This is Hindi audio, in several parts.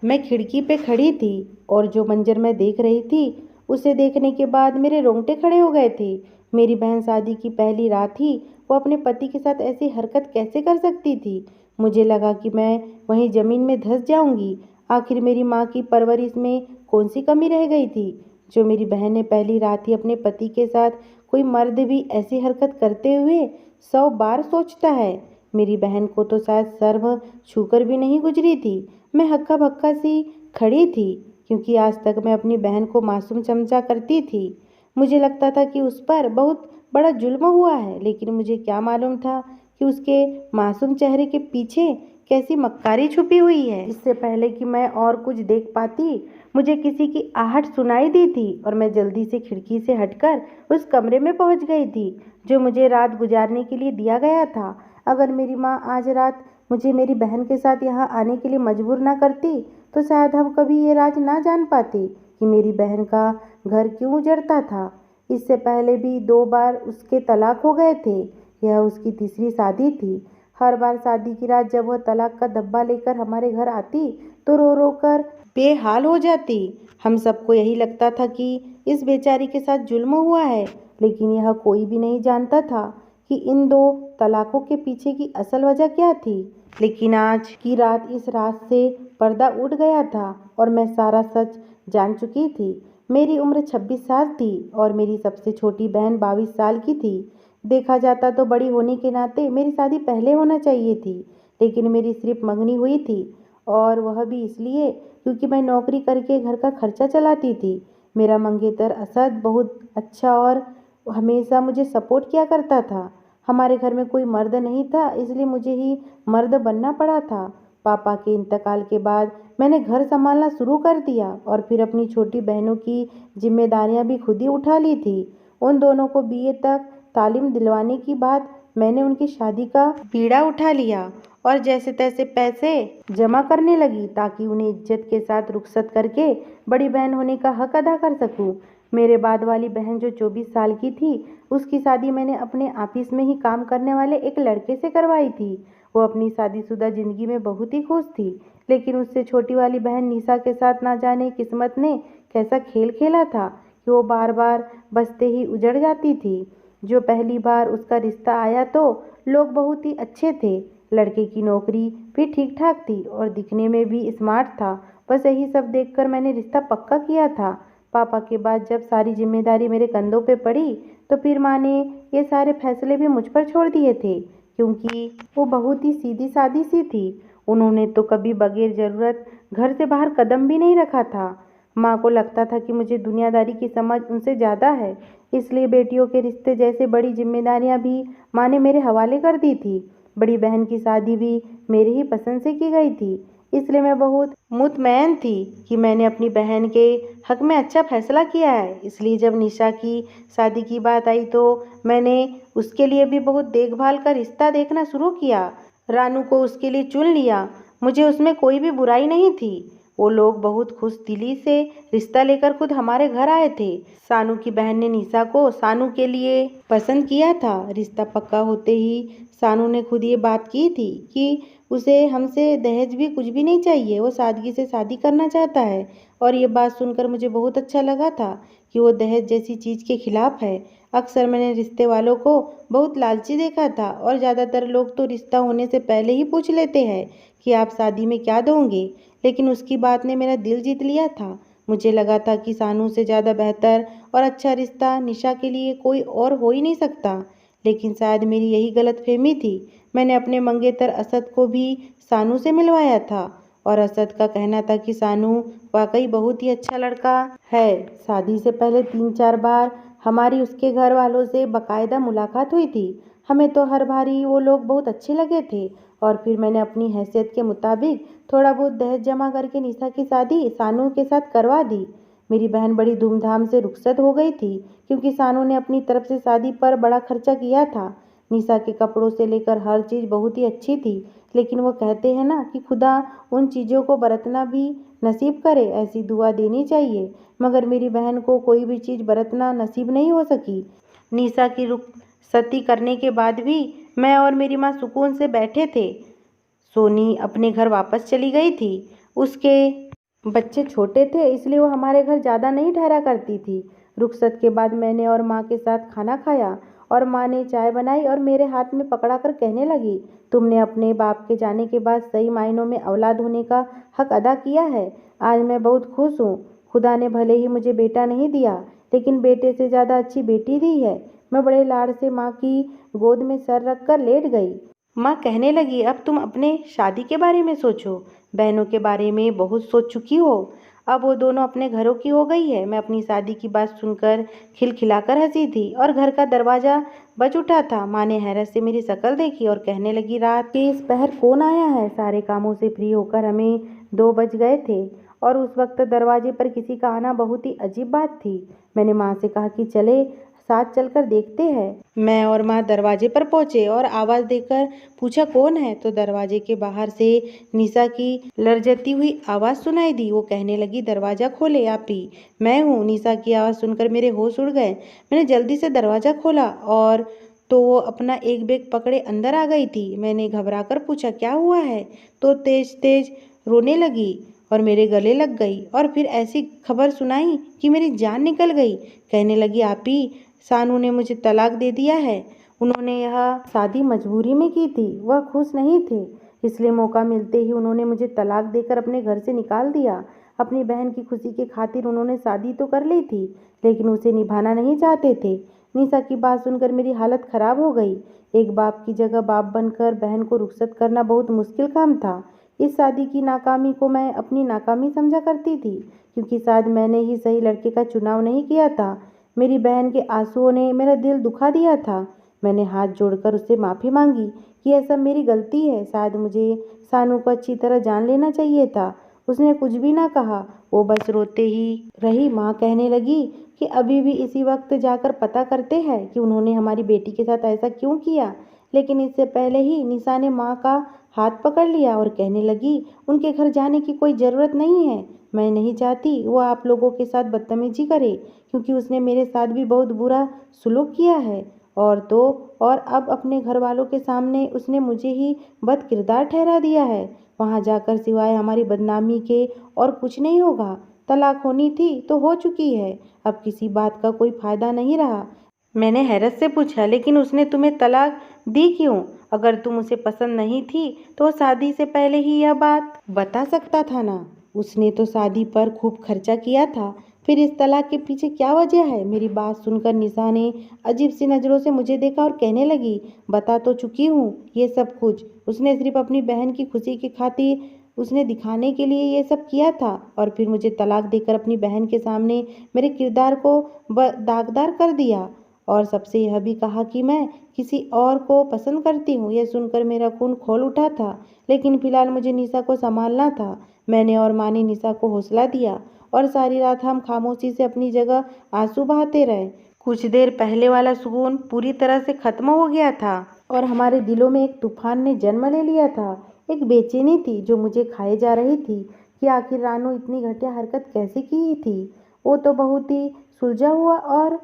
मैं खिड़की पे खड़ी थी और जो मंजर मैं देख रही थी उसे देखने के बाद मेरे रोंगटे खड़े हो गए थे। मेरी बहन शादी की पहली रात थी, वो अपने पति के साथ ऐसी हरकत कैसे कर सकती थी। मुझे लगा कि मैं वहीं ज़मीन में धंस जाऊंगी। आखिर मेरी माँ की परवरिश में कौन सी कमी रह गई थी जो मेरी बहन ने पहली रात ही अपने पति के साथ। कोई मर्द भी ऐसी हरकत करते हुए 100 बार सोचता है। मेरी बहन को तो शायद शर्म छूकर भी नहीं गुजरी थी। मैं हक्का बक्का सी खड़ी थी क्योंकि आज तक मैं अपनी बहन को मासूम समझा करती थी। मुझे लगता था कि उस पर बहुत बड़ा जुल्म हुआ है, लेकिन मुझे क्या मालूम था कि उसके मासूम चेहरे के पीछे कैसी मक्कारी छुपी हुई है। इससे पहले कि मैं और कुछ देख पाती, मुझे किसी की आहट सुनाई दी थी और मैं जल्दी से खिड़की से हटकर उस कमरे में पहुंच गई थी जो मुझे रात गुजारने के लिए दिया गया था। अगर मेरी माँ आज रात मुझे मेरी बहन के साथ यहाँ आने के लिए मजबूर ना करती तो शायद हम कभी ये राज ना जान पाते कि मेरी बहन का घर क्यों उजड़ता था। इससे पहले भी 2 बार उसके तलाक हो गए थे। यह उसकी तीसरी शादी थी। हर बार शादी की रात जब वह तलाक का डब्बा लेकर हमारे घर आती तो रो रो कर बेहाल हो जाती। हम सबको यही लगता था कि इस बेचारी के साथ जुल्म हुआ है, लेकिन यह कोई भी नहीं जानता था कि इन 2 तलाकों के पीछे की असल वजह क्या थी। लेकिन आज की रात इस रात से पर्दा उठ गया था और मैं सारा सच जान चुकी थी। मेरी उम्र 26 साल थी और मेरी सबसे छोटी बहन 22 साल की थी। देखा जाता तो बड़ी होने के नाते मेरी शादी पहले होना चाहिए थी, लेकिन मेरी सिर्फ मंगनी हुई थी और वह भी इसलिए क्योंकि मैं नौकरी करके घर का खर्चा चलाती थी। मेरा मंगेतर असद बहुत अच्छा और हमेशा मुझे सपोर्ट किया करता था। हमारे घर में कोई मर्द नहीं था, इसलिए मुझे ही मर्द बनना पड़ा था। पापा के इंतकाल के बाद मैंने घर संभालना शुरू कर दिया और फिर अपनी छोटी बहनों की जिम्मेदारियां भी खुद ही उठा ली थी। उन दोनों को बीए तक तालीम दिलवाने की बाद मैंने उनकी शादी का बीड़ा उठा लिया और जैसे तैसे पैसे जमा करने लगी ताकि उन्हें इज्जत के साथ रुखसत करके बड़ी बहन होने का हक अदा कर सकूं। मेरे बाद वाली बहन जो 24 साल की थी, उसकी शादी मैंने अपने ऑफिस में ही काम करने वाले एक लड़के से करवाई थी। वो अपनी शादीशुदा जिंदगी में बहुत ही खुश थी, लेकिन उससे छोटी वाली बहन निशा के साथ ना जाने किस्मत ने कैसा खेल खेला था कि वो बार बार बसते ही उजड़ जाती थी। जो पहली बार उसका रिश्ता आया तो लोग बहुत ही अच्छे थे। लड़के की नौकरी भी ठीक ठाक थी और दिखने में भी स्मार्ट था। बस यही सब देखकर मैंने रिश्ता पक्का किया था। पापा के बाद जब सारी जिम्मेदारी मेरे कंधों पे पड़ी तो फिर माँ ने ये सारे फैसले भी मुझ पर छोड़ दिए थे, क्योंकि वो बहुत ही सीधी सादी सी थी। उन्होंने तो कभी बगैर ज़रूरत घर से बाहर कदम भी नहीं रखा था। माँ को लगता था कि मुझे दुनियादारी की समझ उनसे ज़्यादा है, इसलिए बेटियों के रिश्ते जैसे बड़ी जिम्मेदारियाँ भी माँ ने मेरे हवाले कर दी थी। बड़ी बहन की शादी भी मेरी ही पसंद से की गई थी, इसलिए मैं बहुत मुतमैन थी कि मैंने अपनी बहन के हक में अच्छा फैसला किया है। इसलिए जब निशा की शादी की बात आई तो मैंने उसके लिए भी बहुत देखभाल का रिश्ता देखना शुरू किया। रानू को उसके लिए चुन लिया। मुझे उसमें कोई भी बुराई नहीं थी। वो लोग बहुत खुश दिली से रिश्ता लेकर खुद हमारे घर आए थे। सानू की बहन ने निशा को सानू के लिए पसंद किया था। रिश्ता पक्का होते ही सानू ने खुद ये बात की थी कि उसे हमसे दहेज भी कुछ भी नहीं चाहिए, वो सादगी से शादी करना चाहता है। और ये बात सुनकर मुझे बहुत अच्छा लगा था कि वो दहेज जैसी चीज़ के खिलाफ है। अक्सर मैंने रिश्ते वालों को बहुत लालची देखा था और ज़्यादातर लोग तो रिश्ता होने से पहले ही पूछ लेते हैं कि आप शादी में क्या दोगे, लेकिन उसकी बात ने मेरा दिल जीत लिया था। मुझे लगा था कि सानू से ज़्यादा बेहतर और अच्छा रिश्ता निशा के लिए कोई और हो ही नहीं सकता, लेकिन शायद मेरी यही गलतफहमी थी। मैंने अपने मंगेतर असद को भी सानू से मिलवाया था और असद का कहना था कि सानू वाकई बहुत ही अच्छा लड़का है। शादी से पहले 3-4 बार हमारी उसके घर वालों से बाकायदा मुलाकात हुई थी। हमें तो हर बारी वो लोग बहुत अच्छे लगे थे और फिर मैंने अपनी हैसियत के मुताबिक थोड़ा बहुत दहेज जमा करके निशा की शादी सानू के साथ करवा दी। मेरी बहन बड़ी धूमधाम से रुखसत हो गई थी क्योंकि सानू ने अपनी तरफ से शादी पर बड़ा खर्चा किया था। निशा के कपड़ों से लेकर हर चीज़ बहुत ही अच्छी थी, लेकिन वो कहते हैं ना कि खुदा उन चीज़ों को बरतना भी नसीब करे, ऐसी दुआ देनी चाहिए। मगर मेरी बहन को कोई भी चीज़ बरतना नसीब नहीं हो सकी। निशा की रुखसती करने के बाद भी मैं और मेरी माँ सुकून से बैठे थे। सोनी अपने घर वापस चली गई थी। उसके बच्चे छोटे थे इसलिए वो हमारे घर ज़्यादा नहीं ठहरा करती थी। रुखसत के बाद मैंने और माँ के साथ खाना खाया और माँ ने चाय बनाई और मेरे हाथ में पकड़ा कर कहने लगी, तुमने अपने बाप के जाने के बाद सही मायनों में औलाद होने का हक अदा किया है। आज मैं बहुत खुश हूँ। खुदा ने भले ही मुझे बेटा नहीं दिया, लेकिन बेटे से ज़्यादा अच्छी बेटी दी है। मैं बड़े लाड से माँ की गोद में सर रख कर लेट गई। माँ कहने लगी, अब तुम अपने शादी के बारे में सोचो। बहनों के बारे में बहुत सोच चुकी हो। अब वो दोनों अपने घरों की हो गई है। मैं अपनी शादी की बात सुनकर खिलखिलाकर हंसी थी और घर का दरवाज़ा बज उठा था। माँ ने हैरत से मेरी शक्ल देखी और कहने लगी, रात के इस पहर कौन आया है? सारे कामों से फ्री होकर हमें 2 बज गए थे और उस वक्त दरवाजे पर किसी का आना बहुत ही अजीब बात थी। मैंने माँ से कहा कि चले साथ चलकर देखते हैं। मैं और माँ दरवाजे पर पहुंचे और आवाज़ देकर पूछा, कौन है? तो दरवाजे के बाहर से निशा की लरजती हुई आवाज़ सुनाई दी। वो कहने लगी, दरवाज़ा खोले आप ही। मैं हूँ। निशा की आवाज़ सुनकर मेरे होश उड़ गए। मैंने जल्दी से दरवाज़ा खोला और तो वो अपना एक बैग पकड़े अंदर आ गई थी। मैंने घबराकर पूछा, क्या हुआ है? तो तेज तेज रोने लगी और मेरे गले लग गई और फिर ऐसी खबर सुनाई कि मेरी जान निकल गई। कहने लगी, आप ही, सानू ने मुझे तलाक दे दिया है। उन्होंने यह शादी मजबूरी में की थी। वह खुश नहीं थे, इसलिए मौका मिलते ही उन्होंने मुझे तलाक देकर अपने घर से निकाल दिया। अपनी बहन की खुशी की खातिर उन्होंने शादी तो कर ली थी, लेकिन उसे निभाना नहीं चाहते थे। निशा की बात सुनकर मेरी हालत खराब हो गई। एक बाप की जगह बाप बनकर बहन को रुखसत करना बहुत मुश्किल काम था। इस शादी की नाकामी को मैं अपनी नाकामी समझा करती थी, क्योंकि शायद मैंने ही सही लड़के का चुनाव नहीं किया था। मेरी बहन के आंसुओं ने मेरा दिल दुखा दिया था। मैंने हाथ जोड़कर उससे माफ़ी मांगी कि यह सब मेरी गलती है। शायद मुझे सानू को अच्छी तरह जान लेना चाहिए था। उसने कुछ भी ना कहा, वो बस रोते ही रही। माँ कहने लगी कि अभी भी इसी वक्त जाकर पता करते हैं कि उन्होंने हमारी बेटी के साथ ऐसा क्यों किया। लेकिन इससे पहले ही निशा ने माँ का हाथ पकड़ लिया और कहने लगी, उनके घर जाने की कोई ज़रूरत नहीं है। मैं नहीं चाहती वो आप लोगों के साथ बदतमीजी करे, क्योंकि उसने मेरे साथ भी बहुत बुरा सलूक किया है। और तो और अब अपने घर वालों के सामने उसने मुझे ही बदकिरदार ठहरा दिया है। वहाँ जाकर सिवाय हमारी बदनामी के और कुछ नहीं होगा। तलाक होनी थी तो हो चुकी है, अब किसी बात का कोई फायदा नहीं रहा। मैंने हैरत से पूछा, लेकिन उसने तुम्हें तलाक दी क्यों? अगर तुम उसे पसंद नहीं थी तो शादी से पहले ही यह बात बता सकता था ना। उसने तो शादी पर खूब खर्चा किया था। फिर इस तलाक के पीछे क्या वजह है? मेरी बात सुनकर निशा ने अजीब सी नज़रों से मुझे देखा और कहने लगी, बता तो चुकी हूँ ये सब कुछ। उसने सिर्फ अपनी बहन की खुशी की खातिर उसने दिखाने के लिए ये सब किया था और फिर मुझे तलाक देकर अपनी बहन के सामने मेरे किरदार को दागदार कर दिया और सबसे यह भी कहा कि मैं किसी और को पसंद करती हूँ। यह सुनकर मेरा खून खौल उठा था, लेकिन फिलहाल मुझे निशा को संभालना था। मैंने और माँ ने निशा को हौसला दिया और सारी रात हम खामोशी से अपनी जगह आंसू बहाते रहे। कुछ देर पहले वाला सुकून पूरी तरह से खत्म हो गया था और हमारे दिलों में एक तूफान ने जन्म ले लिया था। एक बेचैनी थी जो मुझे खाए जा रही थी कि आखिर रानू इतनी घटिया हरकत कैसे की थी। वो तो बहुत ही सुलझा हुआ और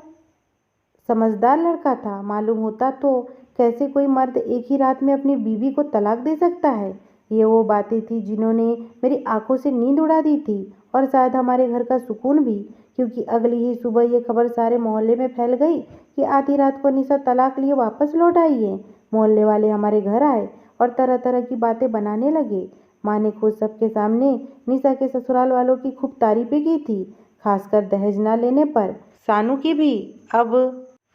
समझदार लड़का था। मालूम होता तो कैसे कोई मर्द एक ही रात में अपनी बीवी को तलाक दे सकता है। ये वो बातें थी जिन्होंने मेरी आंखों से नींद उड़ा दी थी और शायद हमारे घर का सुकून भी, क्योंकि अगली ही सुबह ये खबर सारे मोहल्ले में फैल गई कि आधी रात को निशा तलाक लिए वापस लौट आई है। मोहल्ले वाले हमारे घर आए और तरह तरह की बातें बनाने लगे। माँ ने खुद सबके सामने निशा के ससुराल वालों की खूब तारीफें की थी, खासकर दहेज न लेने पर सानू की भी। अब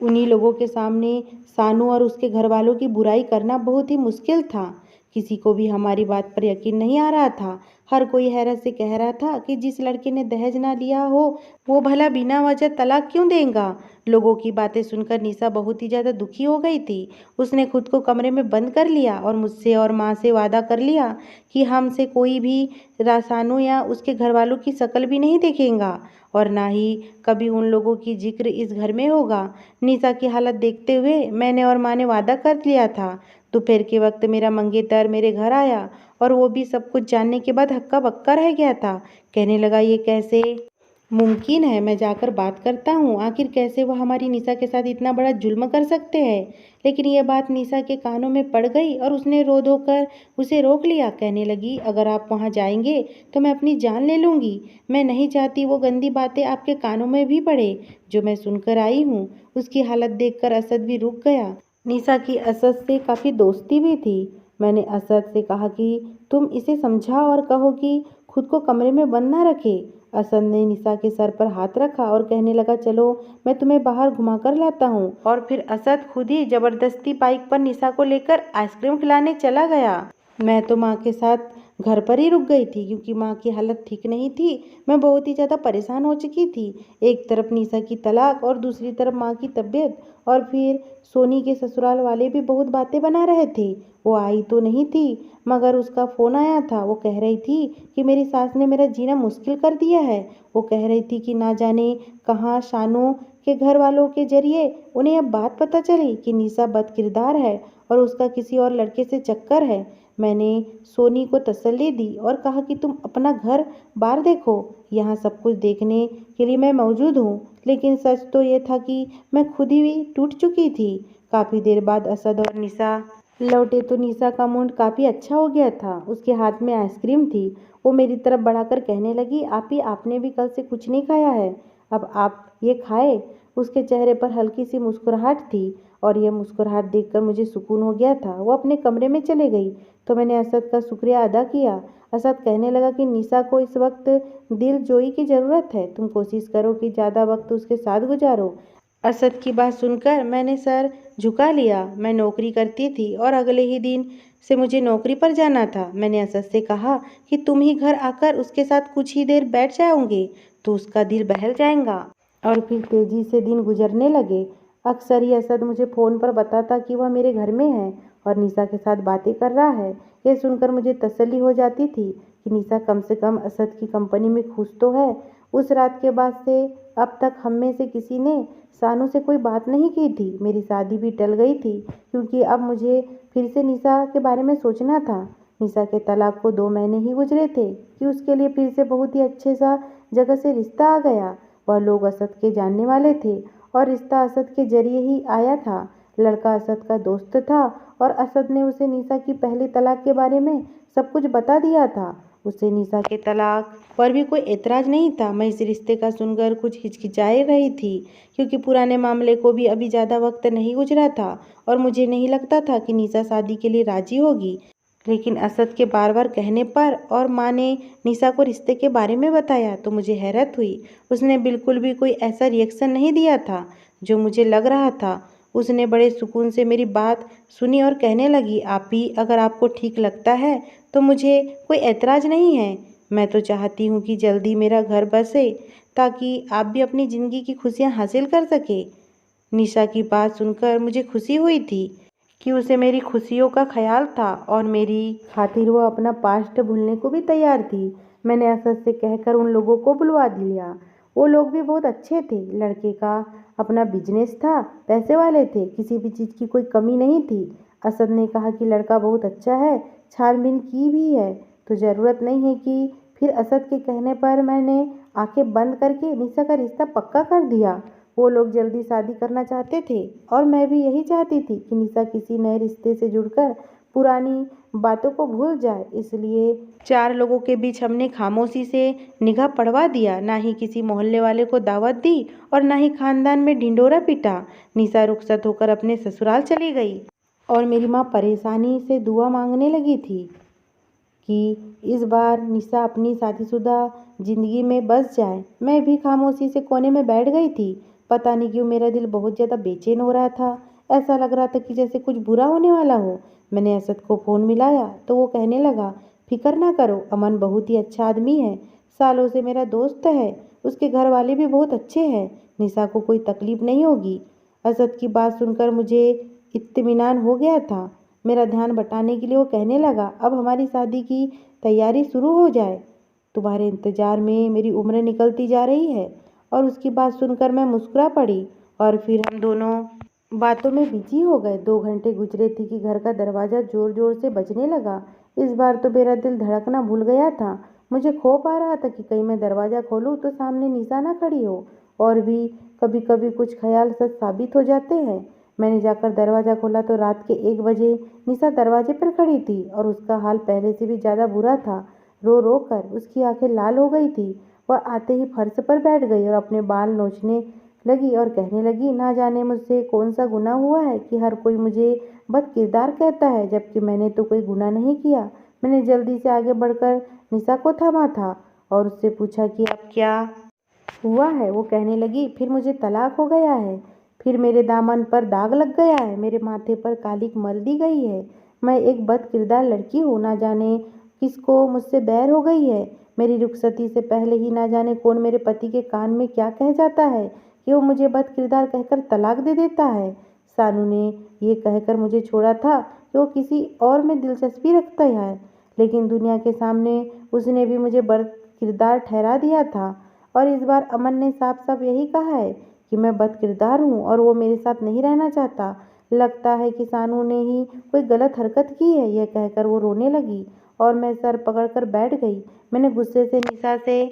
उन्हीं लोगों के सामने सानू और उसके घर वालों की बुराई करना बहुत ही मुश्किल था। किसी को भी हमारी बात पर यकीन नहीं आ रहा था। हर कोई हैरत से कह रहा था कि जिस लड़के ने दहेज ना लिया हो वो भला बिना वजह तलाक क्यों देगा। लोगों की बातें सुनकर निशा बहुत ही ज़्यादा दुखी हो गई थी। उसने खुद को कमरे में बंद कर लिया और मुझसे और माँ से वादा कर लिया कि हमसे कोई भी सानू या उसके घर वालों की शक्ल भी नहीं देखेगा और ना ही कभी उन लोगों की जिक्र इस घर में होगा। निशा की हालत देखते हुए मैंने और माँ ने वादा कर लिया था। दोपहर के वक्त मेरा मंगेतर मेरे घर आया और वो भी सब कुछ जानने के बाद हक्का बक्का रह गया था। कहने लगा, ये कैसे मुमकिन है, मैं जाकर बात करता हूँ। आखिर कैसे वह हमारी निशा के साथ इतना बड़ा जुल्म कर सकते हैं। लेकिन यह बात निशा के कानों में पड़ गई और उसने रो धो कर उसे रोक लिया। कहने लगी, अगर आप वहाँ जाएंगे तो मैं अपनी जान ले लूँगी। मैं नहीं चाहती वो गंदी बातें आपके कानों में भी पड़े जो मैं सुनकर आई हूँ। उसकी हालत देखकर असद भी रुक गया। निशा की असद से काफ़ी दोस्ती भी थी। मैंने असद से कहा कि तुम इसे समझाओ और कहो कि खुद को कमरे में बंद ना रखे। असद ने निशा के सर पर हाथ रखा और कहने लगा, चलो मैं तुम्हें बाहर घुमा कर लाता हूँ। और फिर असद खुद ही जबरदस्ती बाइक पर निशा को लेकर आइसक्रीम खिलाने चला गया। मैं तो माँ के साथ घर पर ही रुक गई थी क्योंकि माँ की हालत ठीक नहीं थी। मैं बहुत ही ज़्यादा परेशान हो चुकी थी। एक तरफ निशा की तलाक और दूसरी तरफ माँ की तबीयत। और फिर सोनी के ससुराल वाले भी बहुत बातें बना रहे थे। वो आई तो नहीं थी मगर उसका फ़ोन आया था। वो कह रही थी कि मेरी सास ने मेरा जीना मुश्किल कर दिया है। वो कह रही थी कि ना जाने कहाँ शानू के घर वालों के जरिए उन्हें अब बात पता चली कि निशा बदकिरदार है और उसका किसी और लड़के से चक्कर है। मैंने सोनी को तसल्ली दी और कहा कि तुम अपना घर बार देखो, यहाँ सब कुछ देखने के लिए मैं मौजूद हूँ। लेकिन सच तो ये था कि मैं खुद ही टूट चुकी थी। काफ़ी देर बाद असद और निशा लौटे तो निशा का मूड काफ़ी अच्छा हो गया था। उसके हाथ में आइसक्रीम थी। वो मेरी तरफ बढ़ाकर कहने लगी, आपने भी कल से कुछ नहीं खाया है, अब आप ये खाए। उसके चेहरे पर हल्की सी मुस्कुराहट थी और यह मुस्कुराहट देखकर मुझे सुकून हो गया था। वो अपने कमरे में चले गई तो मैंने असद का शुक्रिया अदा किया। असद कहने लगा कि निशा को इस वक्त दिलजोई की ज़रूरत है। तुम कोशिश करो कि ज़्यादा वक्त उसके साथ गुजारो। असद की बात सुनकर मैंने सर झुका लिया। मैं नौकरी करती थी और अगले ही दिन से मुझे नौकरी पर जाना था। मैंने असद से कहा कि तुम ही घर आकर उसके साथ कुछ ही देर बैठ जाओगे तो उसका दिल बहल जाएगा। और फिर तेजी से दिन गुजरने लगे। अक्सर ही असद मुझे फ़ोन पर बताता कि वह मेरे घर में है और निशा के साथ बातें कर रहा है। यह सुनकर मुझे तसल्ली हो जाती थी कि निशा कम से कम असद की कंपनी में खुश तो है। उस रात के बाद से अब तक हम में से किसी ने सानू से कोई बात नहीं की थी। मेरी शादी भी टल गई थी क्योंकि अब मुझे फिर से निशा के बारे में सोचना था। निशा के तलाक को 2 महीने ही गुजरे थे कि उसके लिए फिर से बहुत ही अच्छे सा जगह से रिश्ता आ गया। वह लोग असद के जानने वाले थे और रिश्ता असद के जरिए ही आया था। लड़का असद का दोस्त था और असद ने उसे निशा की पहली तलाक के बारे में सब कुछ बता दिया था। उसे निशा के तलाक पर भी कोई एतराज़ नहीं था। मैं इस रिश्ते का सुनकर कुछ हिचकिचाए रही थी क्योंकि पुराने मामले को भी अभी ज़्यादा वक्त नहीं गुजरा था और मुझे नहीं लगता था कि निशा शादी के लिए राजी होगी। लेकिन असद के बार बार कहने पर और माँ ने निशा को रिश्ते के बारे में बताया तो मुझे हैरत हुई। उसने बिल्कुल भी कोई ऐसा रिएक्शन नहीं दिया था जो मुझे लग रहा था। उसने बड़े सुकून से मेरी बात सुनी और कहने लगी, आप ही अगर आपको ठीक लगता है तो मुझे कोई एतराज़ नहीं है। मैं तो चाहती हूँ कि जल्दी मेरा घर बसे ताकि आप भी अपनी ज़िंदगी की खुशियाँ हासिल कर सके। निशा की बात सुनकर मुझे खुशी हुई थी कि उसे मेरी खुशियों का ख्याल था और मेरी खातिर वो अपना पास्ट भूलने को भी तैयार थी। मैंने असद से कहकर उन लोगों को बुलवा लिया। वो लोग भी बहुत अच्छे थे। लड़के का अपना बिजनेस था, पैसे वाले थे, किसी भी चीज़ की कोई कमी नहीं थी। असद ने कहा कि लड़का बहुत अच्छा है, छानबीन की भी है तो ज़रूरत नहीं है कि फिर असद के कहने पर मैंने आंखें बंद करके निशा का रिश्ता पक्का कर दिया। वो लोग जल्दी शादी करना चाहते थे और मैं भी यही चाहती थी कि निशा किसी नए रिश्ते से जुड़कर पुरानी बातों को भूल जाए। इसलिए 4 लोगों के बीच हमने खामोशी से निगाह पड़वा दिया। ना ही किसी मोहल्ले वाले को दावत दी और ना ही खानदान में ढिंडोरा पीटा। निशा रुखसत होकर अपने ससुराल चली गई और मेरी माँ परेशानी से दुआ मांगने लगी थी कि इस बार निशा अपनी शादीशुदा ज़िंदगी में बस जाए। मैं भी खामोशी से कोने में बैठ गई थी। पता नहीं क्यों मेरा दिल बहुत ज़्यादा बेचैन हो रहा था। ऐसा लग रहा था कि जैसे कुछ बुरा होने वाला हो। मैंने असद को फ़ोन मिलाया तो वो कहने लगा, फिक्र ना करो, अमन बहुत ही अच्छा आदमी है, सालों से मेरा दोस्त है, उसके घर वाले भी बहुत अच्छे हैं, निशा को कोई तकलीफ नहीं होगी। असद की बात सुनकर मुझे इत्मीनान हो गया था। मेरा ध्यान बटाने के लिए वो कहने लगा, अब हमारी शादी की तैयारी शुरू हो जाए। तुम्हारे इंतज़ार में मेरी उम्र निकलती जा रही है। और उसकी बात सुनकर मैं मुस्कुरा पड़ी और फिर हम दोनों बातों में बिजी हो गए। 2 घंटे गुजरे थे कि घर का दरवाज़ा ज़ोर ज़ोर से बजने लगा। इस बार तो मेरा दिल धड़कना भूल गया था। मुझे खौफ आ रहा था कि कहीं मैं दरवाज़ा खोलूं तो सामने निशा ना खड़ी हो। और भी कभी कभी कुछ ख्याल सच साबित हो जाते हैं। मैंने जाकर दरवाज़ा खोला तो रात के 1 बजे निशा दरवाजे पर खड़ी थी और उसका हाल पहले से भी ज़्यादा बुरा था। रो रो कर उसकी आंखें लाल हो गई थी। वह आते ही फर्श पर बैठ गई और अपने बाल नोचने लगी और कहने लगी, ना जाने मुझसे कौन सा गुनाह हुआ है कि हर कोई मुझे बद किरदार कहता है, जबकि मैंने तो कोई गुनाह नहीं किया। मैंने जल्दी से आगे बढ़कर निशा को थामा था और उससे पूछा कि अब क्या हुआ है। वो कहने लगी, फिर मुझे तलाक हो गया है, फिर मेरे दामन पर दाग लग गया है, मेरे माथे पर कालिक मल दी गई है। मैं एक बद किरदार लड़की हूँ, ना जाने किसको मुझसे बैर हो गई है। मेरी रुखसती से पहले ही ना जाने कौन मेरे पति के कान में क्या कह जाता है कि वो मुझे बद किरदार कहकर तलाक दे देता है। सानू ने ये कहकर मुझे छोड़ा था कि वो किसी और में दिलचस्पी रखता है, लेकिन दुनिया के सामने उसने भी मुझे बद किरदार ठहरा दिया था। और इस बार अमन ने साफ साफ यही कहा है कि मैं बद किरदार हूँ और वो मेरे साथ नहीं रहना चाहता। लगता है कि सानू ने ही कोई गलत हरकत की है। यह कहकर वो रोने लगी और मैं सर पकड़कर बैठ गई। मैंने गुस्से से निशा से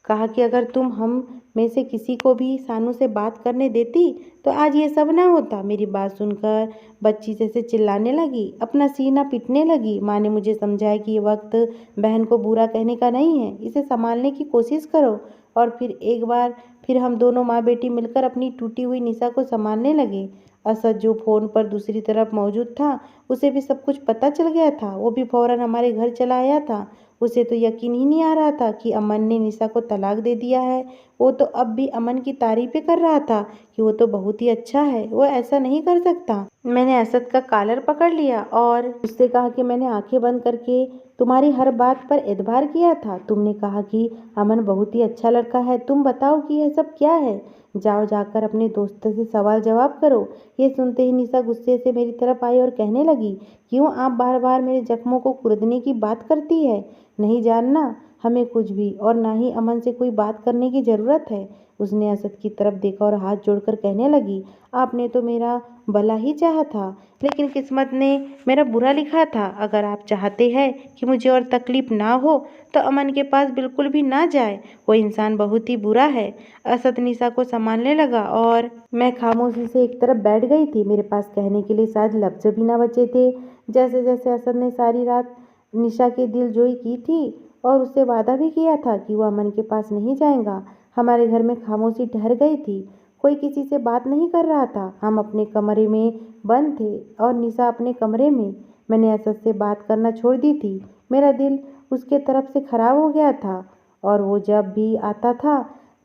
कहा कि अगर तुम हम में से किसी को भी सानू से बात करने देती तो आज ये सब ना होता। मेरी बात सुनकर बच्ची जैसे चिल्लाने लगी, अपना सीना पीटने लगी। माँ ने मुझे समझाया कि ये वक्त बहन को बुरा कहने का नहीं है, इसे संभालने की कोशिश करो। और फिर एक बार फिर हम दोनों माँ बेटी मिलकर अपनी टूटी हुई निशा को संभालने लगे। असद जो फ़ोन पर दूसरी तरफ मौजूद था, उसे भी सब कुछ पता चल गया था। वो भी फौरन हमारे घर चला आया था। उसे तो यकीन ही नहीं आ रहा था कि अमन ने निशा को तलाक दे दिया है। वो तो अब भी अमन की तारीफें कर रहा था कि वो तो बहुत ही अच्छा है, वो ऐसा नहीं कर सकता। मैंने असद का कॉलर पकड़ लिया और उससे कहा कि मैंने आंखें बंद करके तुम्हारी हर बात पर एतबार किया था। तुमने कहा कि अमन बहुत ही अच्छा लड़का है। तुम बताओ कि यह सब क्या है। जाओ जाकर अपने दोस्तों से सवाल जवाब करो। ये सुनते ही निशा गुस्से से मेरी तरफ आई और कहने लगी, क्यों आप बार बार मेरे जख्मों को कुरेदने की बात करती है। नहीं जानना हमें कुछ भी, और ना ही अमन से कोई बात करने की ज़रूरत है। उसने असद की तरफ देखा और हाथ जोड़कर कहने लगी, आपने तो मेरा भला ही चाहा था, लेकिन किस्मत ने मेरा बुरा लिखा था। अगर आप चाहते हैं कि मुझे और तकलीफ ना हो तो अमन के पास बिल्कुल भी ना जाए। वो इंसान बहुत ही बुरा है। असद निशा को संभालने लगा और मैं खामोशी से एक तरफ बैठ गई थी। मेरे पास कहने के लिए शायद लफ्ज़ भी ना बचे थे। जैसे जैसे असद ने सारी रात निशा के दिल जोई की थी और उससे वादा भी किया था कि वह अमन के पास नहीं जाएगा। हमारे घर में खामोशी ठहर गई थी। कोई किसी से बात नहीं कर रहा था। हम अपने कमरे में बंद थे और निशा अपने कमरे में। मैंने असद से बात करना छोड़ दी थी। मेरा दिल उसके तरफ से खराब हो गया था और वो जब भी आता था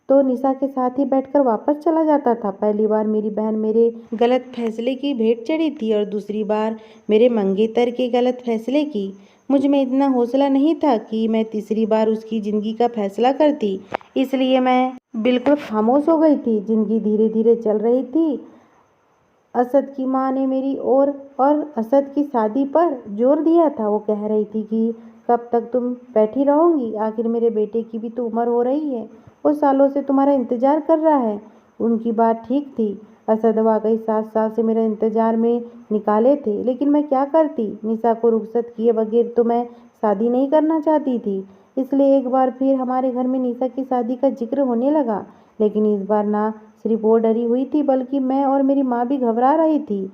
तो निशा के साथ ही बैठकर वापस चला जाता था। पहली बार मेरी बहन मेरे गलत फैसले की भेंट चढ़ी थी और दूसरी बार मेरे मंगेतर के गलत फैसले की। मुझ में इतना हौसला नहीं था कि मैं तीसरी बार उसकी ज़िंदगी का फैसला करती, इसलिए मैं बिल्कुल खामोश हो गई थी। ज़िंदगी धीरे धीरे चल रही थी। असद की माँ ने मेरी और असद की शादी पर जोर दिया था। वो कह रही थी कि कब तक तुम बैठी रहोगी, आखिर मेरे बेटे की भी तो उम्र हो रही है, वो सालों से तुम्हारा इंतज़ार कर रहा है। उनकी बात ठीक थी। असद वाकई 7 साल से मेरा इंतज़ार में निकाले थे, लेकिन मैं क्या करती। निशा को रुखसत किए बगैर तो मैं शादी नहीं करना चाहती थी। इसलिए एक बार फिर हमारे घर में निशा की शादी का जिक्र होने लगा। लेकिन इस बार ना सिर्फ वो डरी हुई थी, बल्कि मैं और मेरी माँ भी घबरा रही थी।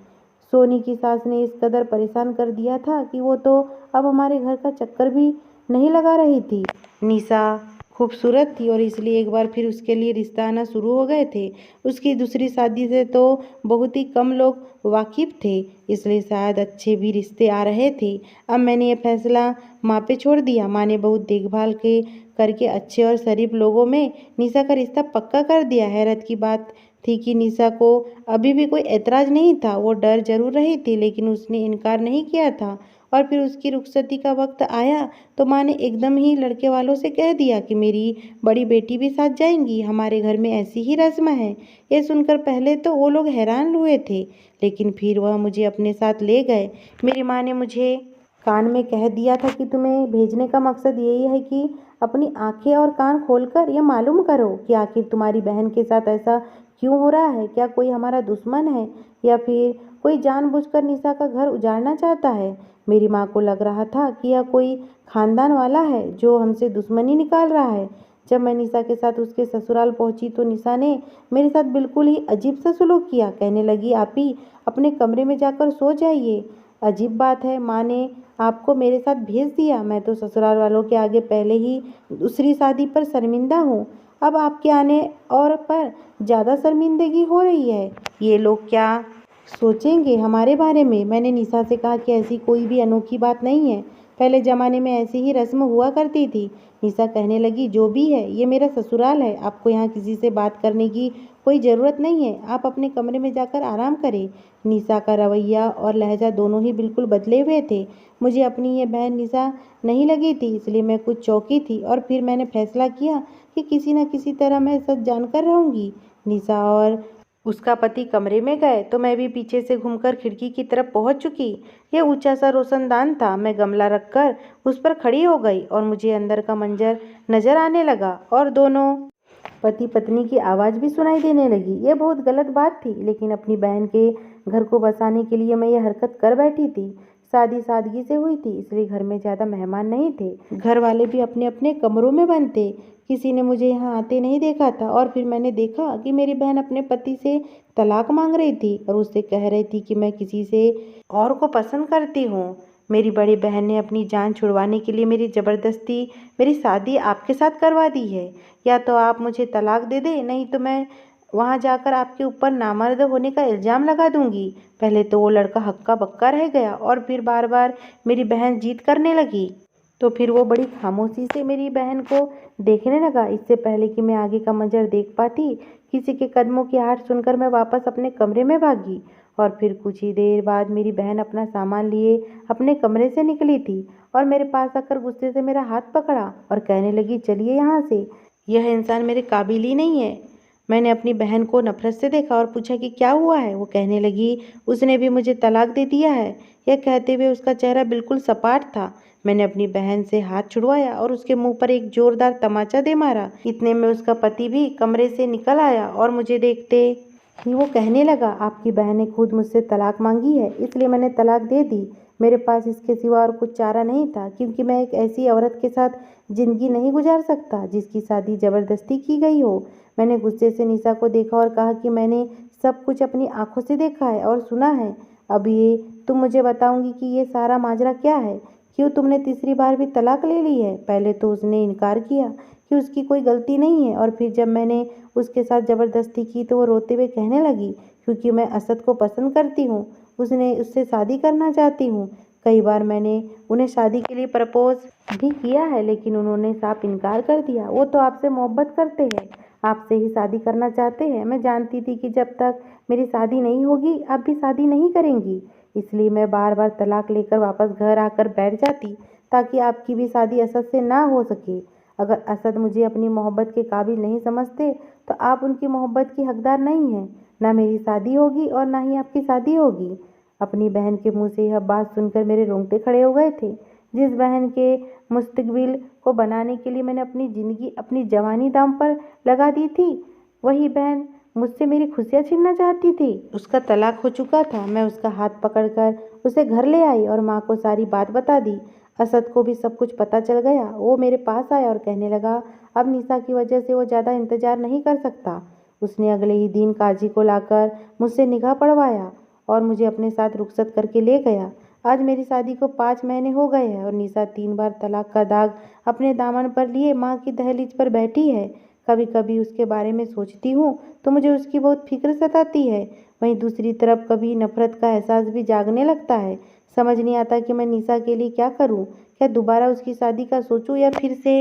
सोनी की सास ने इस कदर परेशान कर दिया था कि वो तो अब हमारे घर का चक्कर भी नहीं लगा रही थी। निशा खूबसूरत थी और इसलिए एक बार फिर उसके लिए रिश्ता आना शुरू हो गए थे। उसकी दूसरी शादी से तो बहुत ही कम लोग वाकिफ थे, इसलिए शायद अच्छे भी रिश्ते आ रहे थे। अब मैंने ये फैसला माँ पे छोड़ दिया। माँ ने बहुत देखभाल के करके अच्छे और शरीफ लोगों में निशा का रिश्ता पक्का कर दिया। हैरत की बात थी कि निशा को अभी भी कोई एतराज़ नहीं था। वो डर जरूर रही थी, लेकिन उसने इनकार नहीं किया था। और फिर उसकी रुखसती का वक्त आया तो माँ ने एकदम ही लड़के वालों से कह दिया कि मेरी बड़ी बेटी भी साथ जाएंगी। हमारे घर में ऐसी ही रस्म है। ये सुनकर पहले तो वो लोग हैरान हुए थे, लेकिन फिर वह मुझे अपने साथ ले गए। मेरी माँ ने मुझे कान में कह दिया था कि तुम्हें भेजने का मकसद यही है कि अपनी आंखें और कान खोलकर यह मालूम करो कि आखिर तुम्हारी बहन के साथ ऐसा क्यों हो रहा है। क्या कोई हमारा दुश्मन है या फिर कोई जानबूझकर निशा का घर उजाड़ना चाहता है। मेरी माँ को लग रहा था कि यह कोई खानदान वाला है जो हमसे दुश्मनी निकाल रहा है। जब मैं निशा के साथ उसके ससुराल पहुंची तो निशा ने मेरे साथ बिल्कुल ही अजीब सा सलूक किया। कहने लगी, आप ही अपने कमरे में जाकर सो जाइए। अजीब बात है, माँ ने आपको मेरे साथ भेज दिया। मैं तो ससुराल वालों के आगे पहले ही दूसरी शादी पर शर्मिंदा हूँ, अब आपके आने और पर ज़्यादा शर्मिंदगी हो रही है। ये लोग क्या सोचेंगे हमारे बारे में। मैंने निशा से कहा कि ऐसी कोई भी अनोखी बात नहीं है, पहले ज़माने में ऐसी ही रस्म हुआ करती थी। निशा कहने लगी, जो भी है ये मेरा ससुराल है, आपको यहाँ किसी से बात करने की कोई ज़रूरत नहीं है, आप अपने कमरे में जाकर आराम करें। निशा का रवैया और लहजा दोनों ही बिल्कुल बदले हुए थे। मुझे अपनी ये बहन निशा नहीं लगी थी, इसलिए मैं कुछ चौंकी थी और फिर मैंने फैसला किया कि किसी न किसी तरह मैं सच जानकर रहूंगी। निशा और उसका पति कमरे में गए तो मैं भी पीछे से घूमकर खिड़की की तरफ पहुंच चुकी। यह ऊंचा सा रोशनदान था। मैं गमला रखकर उस पर खड़ी हो गई और मुझे अंदर का मंजर नजर आने लगा और दोनों पति पत्नी की आवाज़ भी सुनाई देने लगी। यह बहुत गलत बात थी, लेकिन अपनी बहन के घर को बसाने के लिए मैं यह हरकत कर बैठी थी। शादी सादगी से हुई थी, इसलिए घर में ज़्यादा मेहमान नहीं थे। घर वाले भी अपने अपने कमरों में बंद थे। किसी ने मुझे यहाँ आते नहीं देखा था। और फिर मैंने देखा कि मेरी बहन अपने पति से तलाक मांग रही थी और उससे कह रही थी कि मैं किसी से और को पसंद करती हूँ। मेरी बड़ी बहन ने अपनी जान छुड़वाने के लिए मेरी शादी आपके साथ करवा दी है। या तो आप मुझे तलाक दे दे, नहीं तो मैं वहाँ जाकर आपके ऊपर नामर्द होने का इल्ज़ाम लगा दूंगी। पहले तो वो लड़का हक्का बक्का रह गया और फिर बार बार मेरी बहन जिद करने लगी, तो फिर वो बड़ी खामोशी से मेरी बहन को देखने लगा। इससे पहले कि मैं आगे का मंजर देख पाती, किसी के कदमों की आहट सुनकर मैं वापस अपने कमरे में भागी। और फिर कुछ ही देर बाद मेरी बहन अपना सामान लिए अपने कमरे से निकली थी और मेरे पास आकर गुस्से से मेरा हाथ पकड़ा और कहने लगी, चलिए यहाँ से, यह इंसान मेरे काबिल ही नहीं है। मैंने अपनी बहन को नफरत से देखा और पूछा कि क्या हुआ है। वो कहने लगी, उसने भी मुझे तलाक दे दिया है। यह कहते हुए उसका चेहरा बिल्कुल सपाट था। मैंने अपनी बहन से हाथ छुड़वाया और उसके मुंह पर एक जोरदार तमाचा दे मारा। इतने में उसका पति भी कमरे से निकल आया और मुझे देखते ही वो कहने लगा, आपकी बहन ने खुद मुझसे तलाक मांगी है, इसलिए मैंने तलाक दे दी। मेरे पास इसके सिवा और कुछ चारा नहीं था, क्योंकि मैं एक ऐसी औरत के साथ जिंदगी नहीं गुजार सकता जिसकी शादी जबरदस्ती की गई हो। मैंने गुस्से से निशा को देखा और कहा कि मैंने सब कुछ अपनी आंखों से देखा है और सुना है। अब ये तुम मुझे बताऊंगी कि ये सारा माजरा क्या है, क्यों तुमने तीसरी बार भी तलाक ले ली है। पहले तो उसने इनकार किया कि उसकी कोई गलती नहीं है, और फिर जब मैंने उसके साथ ज़बरदस्ती की तो वो रोते हुए कहने लगी, क्योंकि मैं असद को पसंद करती हूँ, उससे शादी करना चाहती हूँ। कई बार मैंने उन्हें शादी के लिए प्रपोज भी किया है, लेकिन उन्होंने साफ इनकार कर दिया। वो तो आपसे मोहब्बत करते हैं, आपसे ही शादी करना चाहते हैं। मैं जानती थी कि जब तक मेरी शादी नहीं होगी आप भी शादी नहीं करेंगी, इसलिए मैं बार बार तलाक लेकर वापस घर आकर बैठ जाती ताकि आपकी भी शादी असद से ना हो सके। अगर असद मुझे अपनी मोहब्बत के काबिल नहीं समझते तो आप उनकी मोहब्बत की हकदार नहीं हैं। ना मेरी शादी होगी और ना ही आपकी शादी होगी। अपनी बहन के मुंह से यह बात सुनकर मेरे रोंगटे खड़े हो गए थे। जिस बहन के मुस्तकबिल को बनाने के लिए मैंने अपनी ज़िंदगी, अपनी जवानी दांव पर लगा दी थी, वही बहन मुझसे मेरी खुशियाँ छीनना चाहती थी। उसका तलाक हो चुका था। मैं उसका हाथ पकड़कर उसे घर ले आई और माँ को सारी बात बता दी। असद को भी सब कुछ पता चल गया। वो मेरे पास आया और कहने लगा, अब निशा की वजह से वो ज़्यादा इंतजार नहीं कर सकता। उसने अगले ही दिन काजी को लाकर मुझसे निकाह पढ़वाया और मुझे अपने साथ रुखसत करके ले गया। आज मेरी शादी को 5 महीने हो गए हैं और निशा 3 बार तलाक का दाग अपने दामन पर लिए माँ की दहलीज पर बैठी है। कभी कभी उसके बारे में सोचती हूँ तो मुझे उसकी बहुत फिक्र सताती है। वहीं दूसरी तरफ कभी नफरत का एहसास भी जागने लगता है। समझ नहीं आता कि मैं निशा के लिए क्या करूँ। क्या दोबारा उसकी शादी का सोचूं या फिर से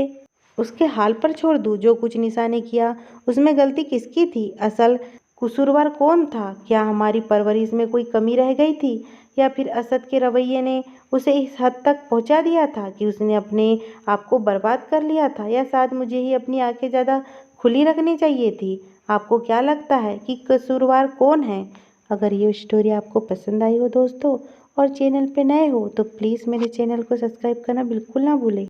उसके हाल पर छोड़ दूं। जो कुछ निशा ने किया उसमें गलती किसकी थी? असल कसूरवार कौन था? क्या हमारी परवरिश में कोई कमी रह गई थी, या फिर असद के रवैये ने उसे इस हद तक पहुंचा दिया था कि उसने अपने आप को बर्बाद कर लिया था, या शायद मुझे ही अपनी आंखें ज़्यादा खुली रखनी चाहिए थी। आपको क्या लगता है कि कसूरवार कौन है? अगर ये स्टोरी आपको पसंद आई हो दोस्तों, और चैनल पे नए हो तो प्लीज़ मेरे चैनल को सब्सक्राइब करना बिल्कुल ना भूलें।